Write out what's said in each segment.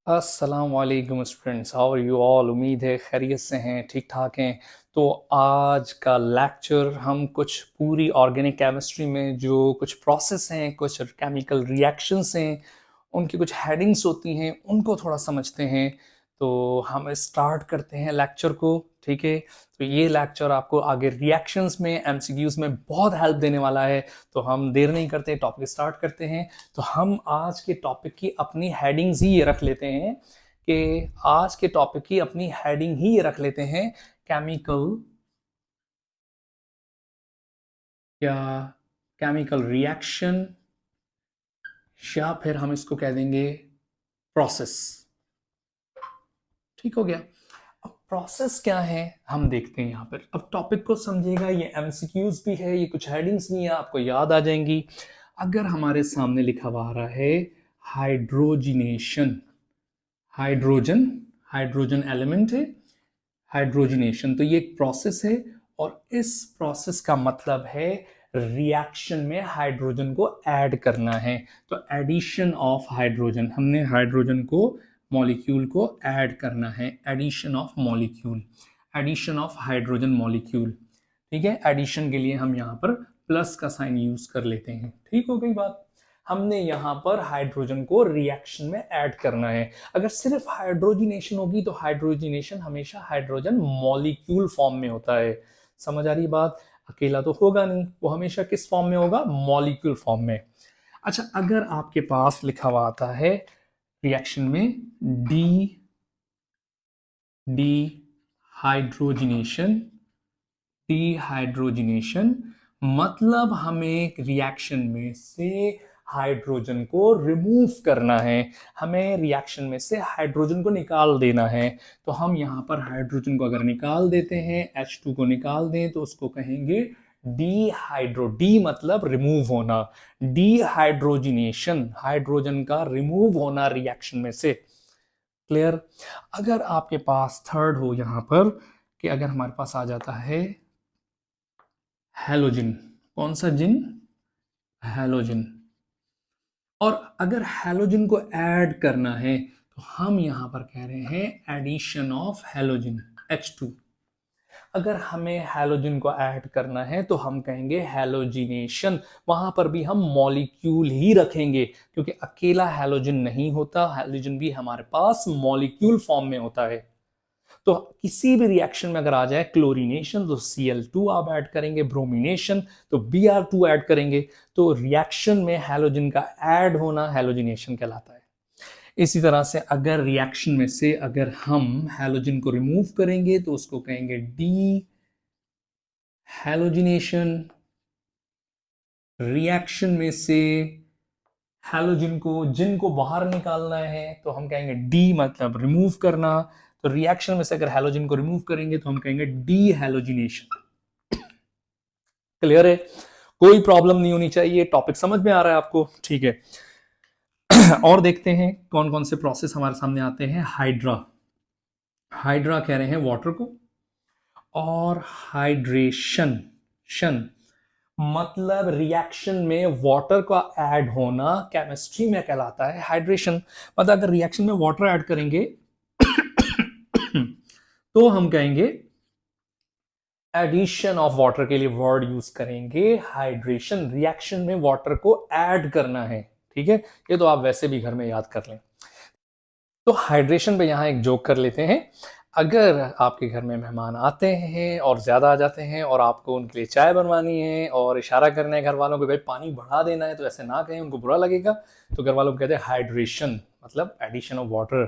अस्सलाम वालेकुम students, how are you all. उम्मीद है खैरियत से हैं, ठीक ठाक हैं। तो आज का लेक्चर हम कुछ पूरी ऑर्गेनिक केमिस्ट्री में जो कुछ प्रोसेस हैं, कुछ केमिकल रिएक्शंस हैं, उनकी कुछ हेडिंग्स होती हैं, उनको थोड़ा समझते हैं। तो हम स्टार्ट करते हैं लेक्चर को, ठीक है। तो ये लेक्चर आपको आगे रिएक्शंस में, एमसीक्यूज में बहुत हेल्प देने वाला है। तो हम देर नहीं करते, टॉपिक स्टार्ट करते हैं। तो हम आज के टॉपिक की अपनी हेडिंग्स ही ये रख लेते हैं कि आज के टॉपिक की अपनी हेडिंग ही ये रख लेते हैं, केमिकल या केमिकल रिएक्शन, या फिर हम इसको कह देंगे प्रोसेस। ठीक हो गया। अब प्रोसेस क्या है हम देखते हैं यहाँ पर। अब टॉपिक को समझिएगा, ये एमसीक्यूज भी है, ये कुछ हेडिंग्स भी हैं, आपको याद आ जाएंगी। अगर हमारे सामने लिखा हुआ आ रहा है हाइड्रोजिनेशन, हाइड्रोजन, हाइड्रोजन एलिमेंट है, हाइड्रोजिनेशन, तो ये एक प्रोसेस है। और इस प्रोसेस का मतलब है रिएक्शन में हाइड्रोजन को ऐड करना है। तो एडिशन ऑफ हाइड्रोजन, हमने हाइड्रोजन को मॉलिक्यूल को ऐड करना है, addition of molecule, addition of hydrogen molecule. ठीक है, एडिशन के लिए हम यहाँ पर प्लस का साइन यूज कर लेते हैं। ठीक हो गई बात। हमने यहाँ पर हाइड्रोजन को रिएक्शन में ऐड करना है। अगर सिर्फ हाइड्रोजिनेशन होगी तो हाइड्रोजिनेशन हमेशा हाइड्रोजन मॉलिक्यूल फॉर्म में होता है। समझ आ रही बात। अकेला तो होगा नहीं, वो हमेशा किस फॉर्म में होगा, मॉलिक्यूल फॉर्म में। अच्छा, अगर आपके पास लिखा हुआ आता है रिएक्शन में डी डी हाइड्रोजिनेशन, डिहाइड्रोजिनेशन, मतलब हमें रिएक्शन में से हाइड्रोजन को रिमूव करना है, हमें रिएक्शन में से हाइड्रोजन को निकाल देना है। तो हम यहाँ पर हाइड्रोजन को अगर निकाल देते हैं, H2 को निकाल दें, तो उसको कहेंगे डीहाइड्रो, डी मतलब रिमूव होना, डीहाइड्रोजिनेशन, हाइड्रोजन का रिमूव होना रिएक्शन में से। क्लियर। अगर आपके पास थर्ड हो यहाँ पर, कि अगर हमारे पास आ जाता है हैलोजन, कौन सा जिन, हैलोजन, और अगर हैलोजन को ऐड करना है तो हम यहां पर कह रहे हैं एडिशन ऑफ हैलोजन, H2। अगर हमें हैलोजन को ऐड करना है तो हम कहेंगे हैलोजिनेशन, वहां पर भी हम मॉलिक्यूल ही रखेंगे, क्योंकि अकेला हैलोजन नहीं होता, हैलोजन भी हमारे पास मॉलिक्यूल फॉर्म में होता है। तो किसी भी रिएक्शन में अगर आ जाए क्लोरीनेशन तो Cl2 आप ऐड करेंगे, ब्रोमिनेशन तो Br2 ऐड करेंगे। तो रिएक्शन में हैलोजन का ऐड होना हैलोजिनेशन कहलाता है। इसी तरह से अगर रिएक्शन में से अगर हम हैलोजन को रिमूव करेंगे तो उसको कहेंगे डी हैलोजिनेशन। रिएक्शन में से हैलोजन को, जिन को बाहर निकालना है तो हम कहेंगे डी मतलब रिमूव करना। तो रिएक्शन में से अगर हैलोजन को रिमूव करेंगे तो हम कहेंगे डी हैलोजिनेशन। क्लियर है, कोई प्रॉब्लम नहीं होनी चाहिए, टॉपिक समझ में आ रहा है आपको, ठीक है। और देखते हैं कौन कौन से प्रोसेस हमारे सामने आते हैं। हाइड्रा, हाइड्रा कह रहे हैं वाटर को, और हाइड्रेशन, शन मतलब रिएक्शन में वाटर का ऐड होना केमिस्ट्री में कहलाता है हाइड्रेशन। मतलब अगर रिएक्शन में वाटर ऐड करेंगे तो हम कहेंगे एडिशन ऑफ वाटर, के लिए वर्ड यूज करेंगे हाइड्रेशन। रिएक्शन में वाटर को ऐड करना है, ठीक है। ये तो आप वैसे भी घर में याद कर लें। तो हाइड्रेशन पे यहां एक जोक कर लेते हैं। अगर आपके घर में मेहमान आते हैं और ज्यादा आ जाते हैं और आपको उनके लिए चाय बनवानी है और इशारा करना है घर वालों को भाई पानी बढ़ा देना है, तो ऐसे ना कहें, उनको बुरा लगेगा। तो घर वालों को कहते हैं हाइड्रेशन मतलब एडिशन ऑफ वाटर,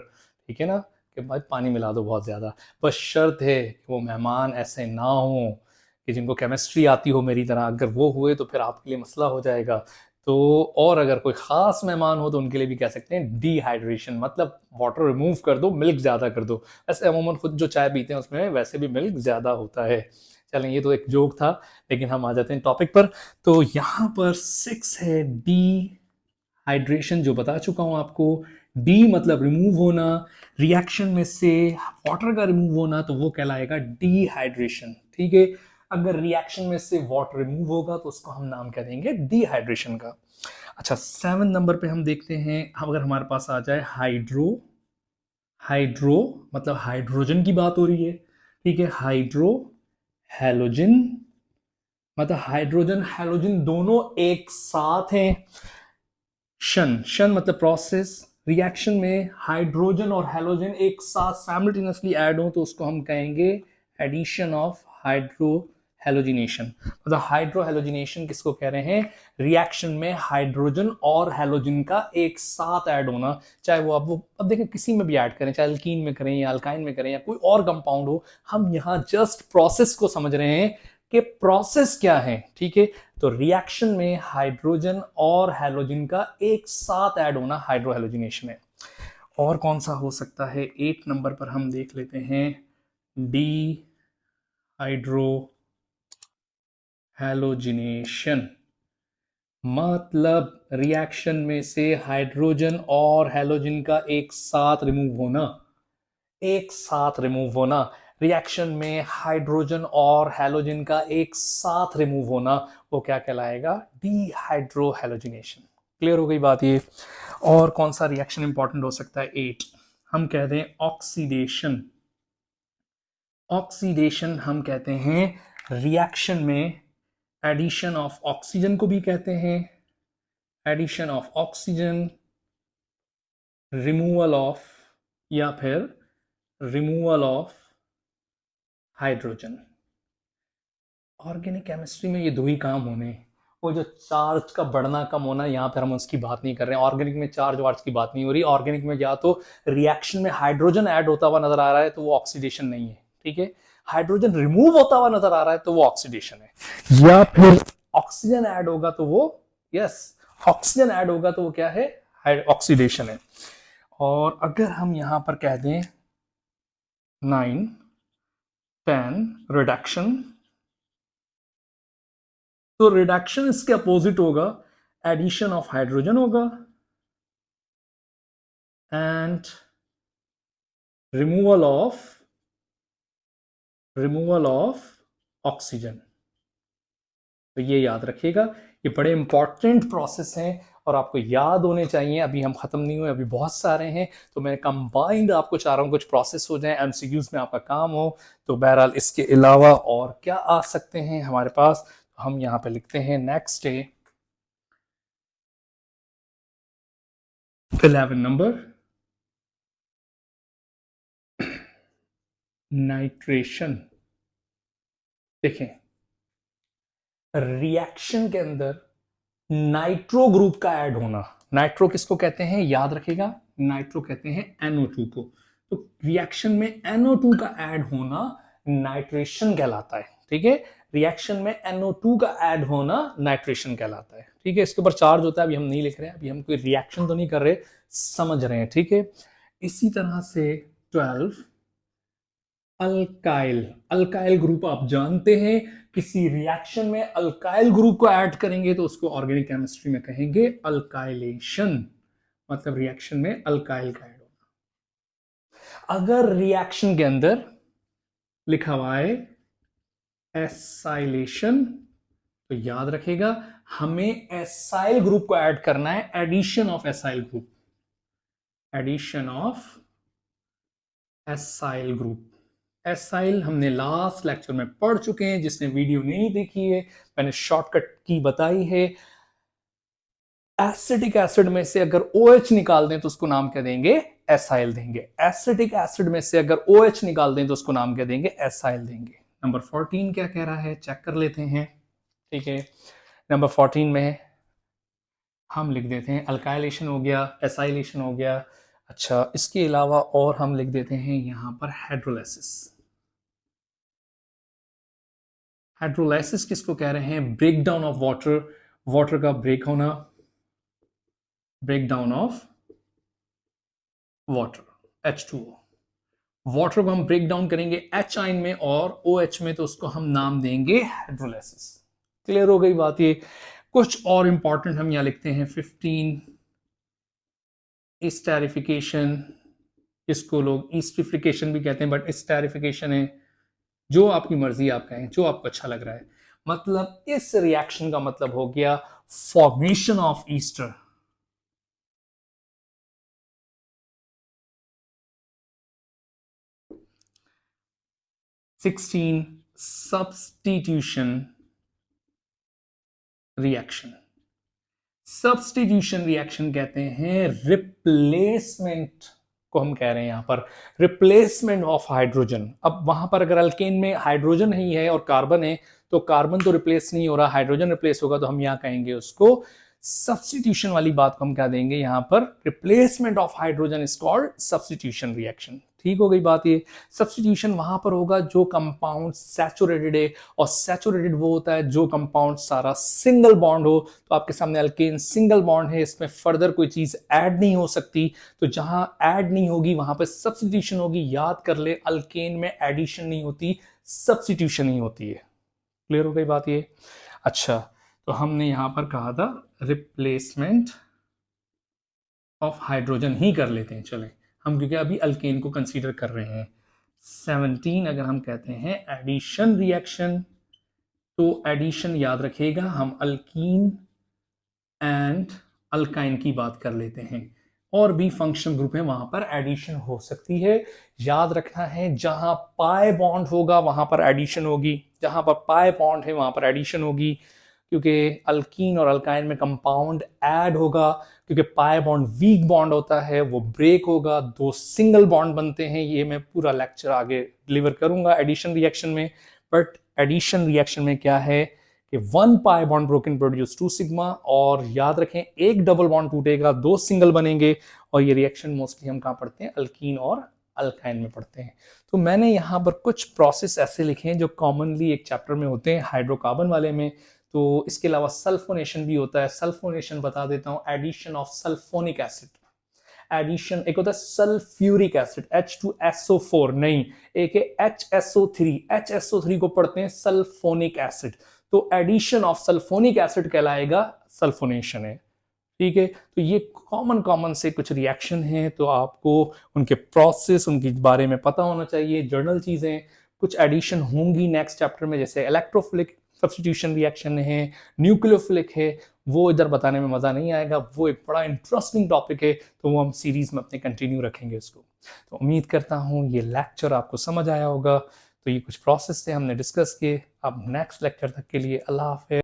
ठीक है ना, कि भाई पानी मिला दो बहुत ज्यादा। बस शर्त है कि वो मेहमान ऐसे ना हो कि जिनको केमिस्ट्री आती हो मेरी तरह, अगर वो हुए तो फिर आपके लिए मसला हो जाएगा। तो और अगर कोई खास मेहमान हो तो उनके लिए भी कह सकते हैं डिहाइड्रेशन, मतलब वाटर रिमूव कर दो, मिल्क ज्यादा कर दो। ऐसे अमूमन खुद जो चाय पीते हैं उसमें वैसे भी मिल्क ज्यादा होता है। चलें, ये तो एक जोक था, लेकिन हम आ जाते हैं टॉपिक पर। तो यहाँ पर 6 है डी हाइड्रेशन, जो बता चुका हूं आपको। डी मतलब रिमूव होना, रिएक्शन में से वाटर का रिमूव होना, तो वो कहलाएगा डिहाइड्रेशन, ठीक है। अगर रिएक्शन में से वाटर रिमूव होगा तो उसको हम नाम कह देंगे डिहाइड्रेशन का। अच्छा, 7 नंबर पे हम देखते हैं, अगर हमारे पास आ जाए हाइड्रो हाइड्रो मतलब हाइड्रोजन की बात हो रही है, ठीक है। हाइड्रो हैलोजन मतलब हाइड्रोजन हैलोजन दोनों एक साथ हैं। शन शन मतलब प्रोसेस, रिएक्शन में हाइड्रोजन और हैलोजन एक साथ साइमल्टेनियसली ऐड हो तो उसको हम कहेंगे एडिशन ऑफ हाइड्रो हैलोजिनेशन। मतलब हाइड्रो हैलोजिनेशन किसको कह रहे हैं? रिएक्शन में हाइड्रोजन और हैलोजन का एक साथ ऐड होना, चाहे वो अब देखें किसी में भी ऐड करें, चाहे अल्कीन में करें या अल्काइन में करें या कोई और कंपाउंड हो, हम यहां जस्ट प्रोसेस को समझ रहे हैं कि प्रोसेस क्या है, ठीक है। तो रिएक्शन में हाइड्रोजन और हैलोजन का एक साथ ऐड होना हाइड्रो हैलोजिनेशन है। और कौन सा हो सकता है? 8 नंबर पर हम देख लेते हैं डी हाइड्रो हैलोजिनेशन। मतलब रिएक्शन में से हाइड्रोजन और हैलोजन का एक साथ रिमूव होना, एक साथ रिमूव होना। रिएक्शन में हाइड्रोजन और हैलोजन का एक साथ रिमूव होना, वो क्या कहलाएगा? डीहाइड्रोहैलोजिनेशन। क्लियर हो गई बात ये। और कौन सा रिएक्शन इंपॉर्टेंट हो सकता है? 8 हम कहते हैं ऑक्सीडेशन। ऑक्सीडेशन हम कहते हैं रिएक्शन में एडिशन ऑफ ऑक्सीजन को भी कहते हैं, addition of oxygen, removal of या फिर removal of hydrogen. Organic chemistry में ये दो ही काम होने। वो जो चार्ज का बढ़ना कम होना, यहाँ पर हम उसकी बात नहीं कर रहे हैं। ऑर्गेनिक में चार्ज वार्ज की बात नहीं हो रही। ऑर्गेनिक में या तो रिएक्शन में हाइड्रोजन ऐड होता हुआ नजर आ रहा है तो वो ऑक्सीडेशन नहीं है, ठीक है। हाइड्रोजन रिमूव होता हुआ नजर आ रहा है तो वो ऑक्सीडेशन है। या फिर ऑक्सीजन ऐड होगा तो वो, यस, ऑक्सीजन ऐड होगा तो वो क्या है? ऑक्सीडेशन है। और अगर हम यहां पर कह दें 9 10 रिडक्शन, तो रिडक्शन इसके अपोजिट होगा, एडिशन ऑफ हाइड्रोजन होगा एंड रिमूवल ऑफ ऑक्सीजन। तो ये याद रखिएगा, ये बड़े इंपॉर्टेंट प्रोसेस हैं और आपको याद होने चाहिए। अभी हम खत्म नहीं हुए, अभी बहुत सारे हैं, तो मैं कंबाइंड आपको चाह रहा हूँ कुछ प्रोसेस हो जाए, एमसीक्यूज में आपका काम हो। तो बहरहाल इसके अलावा और क्या आ सकते हैं हमारे पास? तो हम यहाँ पे लिखते हैं नेक्स्ट डे 11 नंबर, नाइट्रेशन। देखें, रिएक्शन के अंदर नाइट्रो ग्रुप का ऐड होना। नाइट्रो किसको कहते हैं? याद रखिएगा, नाइट्रो कहते हैं NO2 को। तो रिएक्शन में NO2 का ऐड होना नाइट्रेशन कहलाता है, ठीक है। रिएक्शन में NO2 का ऐड होना नाइट्रेशन कहलाता है, ठीक है। इसके ऊपर चार्ज होता है, अभी हम नहीं लिख रहे हैं, अभी हम कोई रिएक्शन तो नहीं कर रहे, समझ रहे हैं, ठीक है। इसी तरह से 12 अल्काइल। अल्काइल ग्रुप आप जानते हैं, किसी रिएक्शन में अल्काइल ग्रुप को ऐड करेंगे तो उसको ऑर्गेनिक केमिस्ट्री में कहेंगे अल्काइलेशन। मतलब रिएक्शन में अल्काइल का ऐड होना। अगर रिएक्शन के अंदर लिखा हुआ है एसाइलेशन, तो याद रखेगा हमें एसाइल ग्रुप को ऐड करना है, addition of acyl group, addition of acyl group. Acyl हमने लास्ट लेक्चर में पढ़ चुके हैं, जिसने वीडियो नहीं देखी है मैंने शॉर्टकट की बताई है। एसिटिक एसिड में से अगर OH निकाल दें तो उसको नाम क्या देंगे? एसाइल देंगे। एसिटिक एसिड में से अगर OH निकाल दें तो उसको नाम क्या देंगे? एसाइल देंगे। नंबर 14 क्या कह रहा है, चेक कर लेते हैं, ठीक है। नंबर 14 में हम लिख देते हैं अल्काइलेशन हो गया, एसाइलेशन हो गया। अच्छा, इसके अलावा और हम लिख देते हैं यहां पर हाइड्रोलाइसिस। हाइड्रोलाइसिस किसको कह रहे हैं? Break down of water, water का ब्रेक होना, break down of water, H2O। Water को हम ब्रेक डाउन करेंगे H आयन में और OH में, तो उसको हम नाम देंगे हाइड्रोलाइसिस। क्लियर हो गई बात ये। कुछ और इंपॉर्टेंट हम यहां लिखते हैं 15 स्टेरिफिकेशन। इसको लोग ईस्टिफिकेशन भी कहते हैं, बट स्टेरिफिकेशन है, जो आपकी मर्जी आप कहें, जो आपको अच्छा लग रहा है। मतलब इस रिएक्शन का मतलब हो गया formation of Easter. 16 substitution reaction. Substitution reaction कहते हैं रिप्लेसमेंट को हम कह रहे हैं यहां पर, रिप्लेसमेंट ऑफ हाइड्रोजन। अब वहां पर अगर अल्केन में हाइड्रोजन ही है और कार्बन है तो कार्बन तो रिप्लेस नहीं हो रहा, हाइड्रोजन रिप्लेस होगा, तो हम यहां कहेंगे उसको सब्स्टिट्यूशन वाली बात को हम क्या देंगे यहां पर, replacement of hydrogen is called substitution reaction. ठीक हो गई बात। ये सब्स्टिट्यूशन वहां पर होगा जो कंपाउंड सैचुरेटेड है, और सैचुरेटेड वो होता है जो कंपाउंड सारा सिंगल बॉन्ड हो। तो आपके सामने अल्केन सिंगल बॉन्ड है, इसमें फर्दर कोई चीज ऐड नहीं हो सकती, तो जहां ऐड नहीं होगी वहां पर सब्स्टिट्यूशन होगी। याद कर ले, अल्केन में एडिशन नहीं होती, सब्स्टिट्यूशन ही होती है। क्लियर हो गई बात ये। अच्छा, तो हमने यहां पर कहा था रिप्लेसमेंट ऑफ हाइड्रोजन ही कर लेते हैं, चलें हम, क्योंकि अभी अल्केन को कंसीडर कर रहे हैं। 17 अगर हम कहते हैं एडिशन रिएक्शन, तो एडिशन याद रखिएगा हम अल्कीन एंड अल्काइन की बात कर लेते हैं। और भी फंक्शनल ग्रुप है वहां पर एडिशन हो सकती है। याद रखना है जहां पाई बॉन्ड होगा वहां पर एडिशन होगी, जहां पर पाई बॉन्ड है वहां पर एडिशन होगी, क्योंकि अल्कीन और अल्काइन में कंपाउंड ऐड होगा, क्योंकि पाई बॉन्ड वीक बॉन्ड होता है, वो ब्रेक होगा, दो सिंगल बॉन्ड बनते हैं। ये मैं पूरा लेक्चर आगे डिलीवर करूंगा एडिशन रिएक्शन में। बट एडिशन रिएक्शन में क्या है कि 1 pi bond broken produce 2 sigma, और याद रखें एक डबल बॉन्ड टूटेगा, 2 सिंगल बनेंगे। और ये रिएक्शन मोस्टली हम कहाँ पढ़ते हैं, अल्कीन और अल्काइन में पढ़ते हैं। तो मैंने यहाँ पर कुछ प्रोसेस ऐसे लिखे हैं जो कॉमनली एक चैप्टर में होते हैं हाइड्रोकार्बन वाले में। तो इसके अलावा सल्फोनेशन भी होता है। सल्फोनेशन बता देता हूँ, addition of sulphonic acid. Addition एक होता है सल्फ्यूरिक एसिड H2SO4, नहीं, एक है HSO3। HSO3 को पढ़ते हैं सल्फोनिक एसिड। तो एडिशन ऑफ सल्फोनिक एसिड कहलाएगा सल्फोनेशन है। ठीक है, तो ये कॉमन से कुछ रिएक्शन हैं, तो आपको उनके प्रोसेस, उनके बारे में पता होना चाहिए। जर्नल चीजें कुछ एडिशन होंगी नेक्स्ट चैप्टर में, जैसे इलेक्ट्रोफिलिक सब्स्टिट्यूशन रिएक्शन है, न्यूक्लियोफिलिक है, वो इधर बताने में मजा नहीं आएगा, वो एक बड़ा इंटरेस्टिंग टॉपिक है, तो वो हम सीरीज में अपने कंटिन्यू रखेंगे उसको। तो उम्मीद करता हूँ ये लेक्चर आपको समझ आया होगा। तो ये कुछ प्रोसेस थे हमने डिस्कस किए। अब नेक्स्ट लेक्चर तक के लिए अल्लाह हाफिज़।